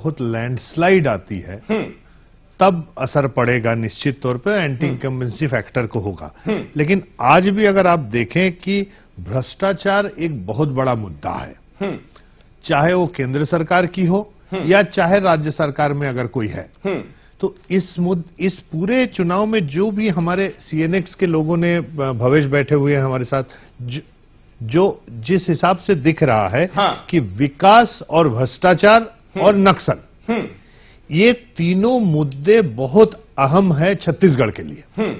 बहुत लैंडस्लाइड आती है तब असर पड़ेगा निश्चित तौर पे, एंटी इनकम्बेंसी फैक्टर को होगा। लेकिन आज भी अगर आप देखें कि भ्रष्टाचार एक बहुत बड़ा मुद्दा है, चाहे वो केंद्र सरकार की हो या चाहे राज्य सरकार में अगर कोई है, तो इस पूरे चुनाव में जो भी हमारे सीएनएक्स के लोगों ने, भवेश बैठे हुए हैं हमारे साथ, जो जिस हिसाब से दिख रहा है कि विकास और भ्रष्टाचार और नक्सल, ये तीनों मुद्दे बहुत अहम है छत्तीसगढ़ के लिए,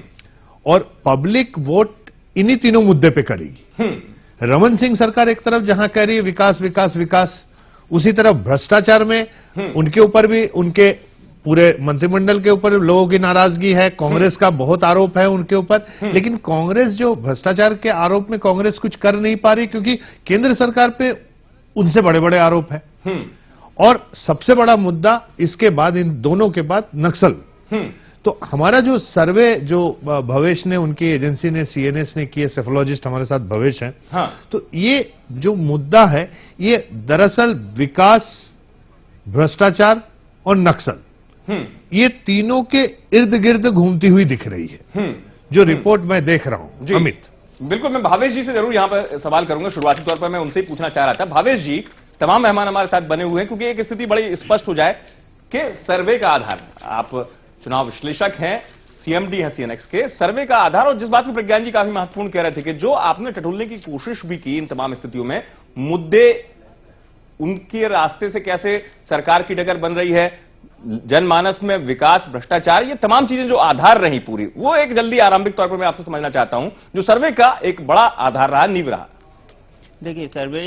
और पब्लिक वोट इन्हीं तीनों मुद्दे पे करेगी। रमन सिंह सरकार एक तरफ जहां कह रही है विकास विकास विकास, उसी तरफ भ्रष्टाचार में उनके ऊपर भी, उनके पूरे मंत्रिमंडल के ऊपर लोगों की नाराजगी है, कांग्रेस का बहुत आरोप है उनके ऊपर। लेकिन कांग्रेस जो भ्रष्टाचार के आरोप में कांग्रेस कुछ कर नहीं पा रही, क्योंकि केंद्र सरकार पे उनसे बड़े बड़े आरोप है। और सबसे बड़ा मुद्दा इसके बाद, इन दोनों के बाद, नक्सल। तो हमारा जो सर्वे, जो भवेश ने, उनकी एजेंसी ने, सीएनएस ने किए, सेफोलॉजिस्ट हमारे साथ भवेश हैं, तो ये जो मुद्दा है, ये दरअसल विकास, भ्रष्टाचार और नक्सल, ये तीनों के इर्द गिर्द घूमती हुई दिख रही है, जो रिपोर्ट मैं देख रहा हूं। अमित, बिल्कुल, मैं भावेश जी से जरूर यहां पर सवाल करूंगा। शुरुआती तौर पर मैं उनसे ही पूछना चाह रहा था। भावेश जी, तमाम मेहमान हमारे साथ बने हुए हैं, क्योंकि एक स्थिति बड़ी स्पष्ट हो जाए कि सर्वे का आधार, आप चुनाव विश्लेषक हैं, सीएमडी हैं सीएनएक्स के, सर्वे का आधार, और जिस बात को प्रज्ञान जी काफी महत्वपूर्ण कह रहे थे कि जो आपने टटोलने की कोशिश भी की इन तमाम स्थितियों में, मुद्दे उनके रास्ते से कैसे सरकार की डगर बन रही है, जनमानस में विकास, भ्रष्टाचार, ये तमाम चीजें जो आधार रही पूरी, वो एक जल्दी आरंभिक तौर पर मैं आपसे समझना चाहता हूं, जो सर्वे का एक बड़ा आधार रहा, नींव रहा। देखिए, सर्वे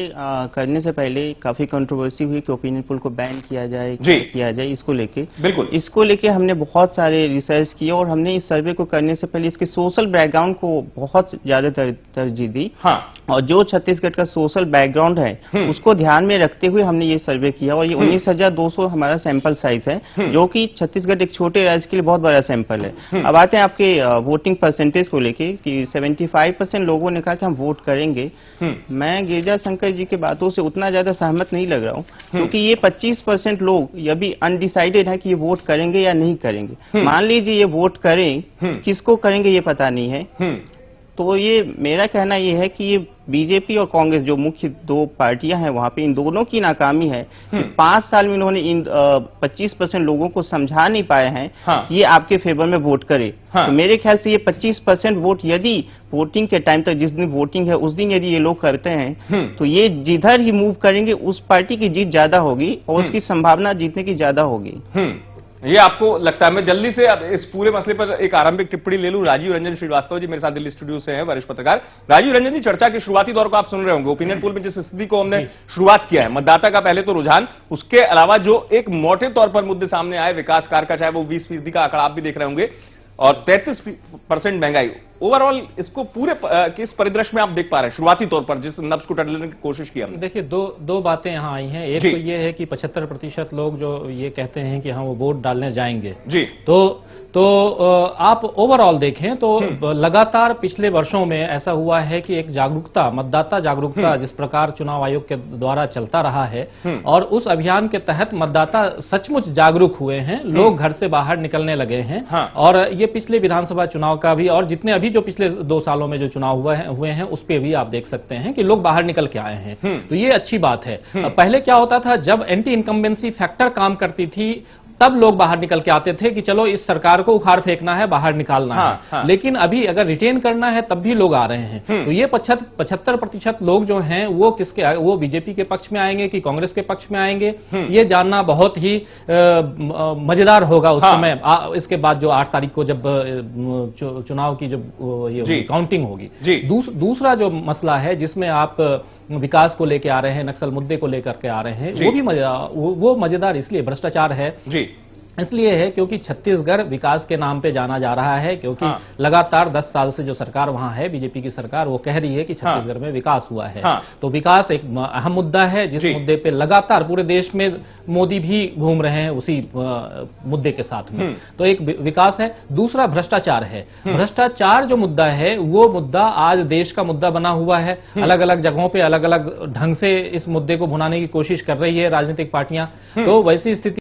करने से पहले काफी कंट्रोवर्सी हुई कि ओपिनियन पोल को बैन किया जाए, किया जाए, इसको लेके। बिल्कुल, इसको लेके हमने बहुत सारे रिसर्च किए, और हमने इस सर्वे को करने से पहले इसके सोशल बैकग्राउंड को बहुत ज्यादा तरजीह दी। और जो छत्तीसगढ़ का सोशल बैकग्राउंड है उसको ध्यान में रखते हुए हमने ये सर्वे किया, और ये 19,200 हमारा सैंपल साइज है, जो कि छत्तीसगढ़ एक छोटे राज्य के लिए बहुत बड़ा सैंपल है। अब आते हैं आपके वोटिंग परसेंटेज को लेके कि 75% लोगों ने कहा कि हम वोट करेंगे। मैं गिरिजा शंकर जी की बातों से उतना ज्यादा सहमत नहीं लग रहा हूं, क्योंकि ये 25% लोग अभी अनडिसाइडेड है कि ये वोट करेंगे या नहीं करेंगे। मान लीजिए ये वोट करें, किसको करेंगे ये पता नहीं है। तो ये मेरा कहना ये है कि ये बीजेपी और कांग्रेस, जो मुख्य दो पार्टियां हैं वहां पे, इन दोनों की नाकामी है कि 5 साल में इन्होंने इन 25% लोगों को समझा नहीं पाए हैं कि ये आपके फेवर में वोट करे। तो मेरे ख्याल से ये 25% वोट यदि वोटिंग के टाइम तक, जिस दिन वोटिंग है उस दिन यदि ये लोग करते हैं, तो ये जिधर ही मूव करेंगे उस पार्टी की जीत ज्यादा होगी और उसकी संभावना जीतने की ज्यादा होगी। ये आपको लगता है? मैं जल्दी से अब इस पूरे मसले पर एक आरंभिक टिप्पणी ले लूं। राजीव रंजन श्रीवास्तव जी मेरे साथ दिल्ली स्टूडियो से हैं, वरिष्ठ पत्रकार। राजीव रंजन जी, चर्चा के शुरुआती दौर को आप सुन रहे होंगे। ओपिनियन पोल में जिस स्थिति को हमने शुरुआत किया है, मतदाता का पहले तो रुझान, उसके अलावा जो एक मोटे तौर पर मुद्दे सामने आए, विकास कार्य का, चाहे वो 20% का आंकड़ा आप भी देख रहे होंगे, और 33% महंगाई, ओवरऑल इसको पूरे किस परिदृश्य में आप देख पा रहे हैं शुरुआती तौर पर, जिस नब्ज को टटोलने की कोशिश की हमने? देखिए, दो बातें यहां आई हैं। एक तो ये है कि 75% लोग जो ये कहते हैं कि हाँ वो वोट डालने जाएंगे जी, तो आप ओवरऑल देखें तो लगातार पिछले वर्षों में ऐसा हुआ है कि एक जागरूकता, मतदाता जागरूकता जिस प्रकार चुनाव आयोग के द्वारा चलता रहा है, और उस अभियान के तहत मतदाता सचमुच जागरूक हुए हैं, लोग घर से बाहर निकलने लगे हैं। और ये पिछले विधानसभा चुनाव का भी, और जितने अभी जो पिछले 2 सालों में जो चुनाव हुए हैं उस पे भी आप देख सकते हैं कि लोग बाहर निकल के आए हैं। तो ये अच्छी बात है। पहले क्या होता था, जब एंटी इनकम्बेंसी फैक्टर काम करती थी तब लोग बाहर निकल के आते थे कि चलो इस सरकार को उखाड़ फेंकना है, बाहर निकालना है। लेकिन अभी अगर रिटेन करना है तब भी लोग आ रहे हैं। तो ये 75% लोग जो हैं वो बीजेपी के पक्ष में आएंगे कि कांग्रेस के पक्ष में आएंगे, ये जानना बहुत ही मजेदार होगा उस समय। इसके बाद जो 8 तारीख को जब चुनाव की जब ये काउंटिंग होगी। दूसरा जो मसला है जिसमें आप विकास को लेकर आ रहे हैं, नक्सल मुद्दे को लेकर के आ रहे हैं, वो भी वो मजेदार इसलिए, भ्रष्टाचार है जी, इसलिए है क्योंकि छत्तीसगढ़ विकास के नाम पे जाना जा रहा है, क्योंकि लगातार 10 साल से जो सरकार वहां है, बीजेपी की सरकार, वो कह रही है कि छत्तीसगढ़ में विकास हुआ है। तो विकास एक अहम मुद्दा है, जिस मुद्दे पे लगातार पूरे देश में मोदी भी घूम रहे हैं उसी मुद्दे के साथ में। तो एक विकास है, दूसरा भ्रष्टाचार है। भ्रष्टाचार जो मुद्दा है वो मुद्दा आज देश का मुद्दा बना हुआ है। अलग अलग जगहों पे अलग अलग ढंग से इस मुद्दे को भुनाने की कोशिश कर रही है राजनीतिक पार्टियां। तो वैसी स्थिति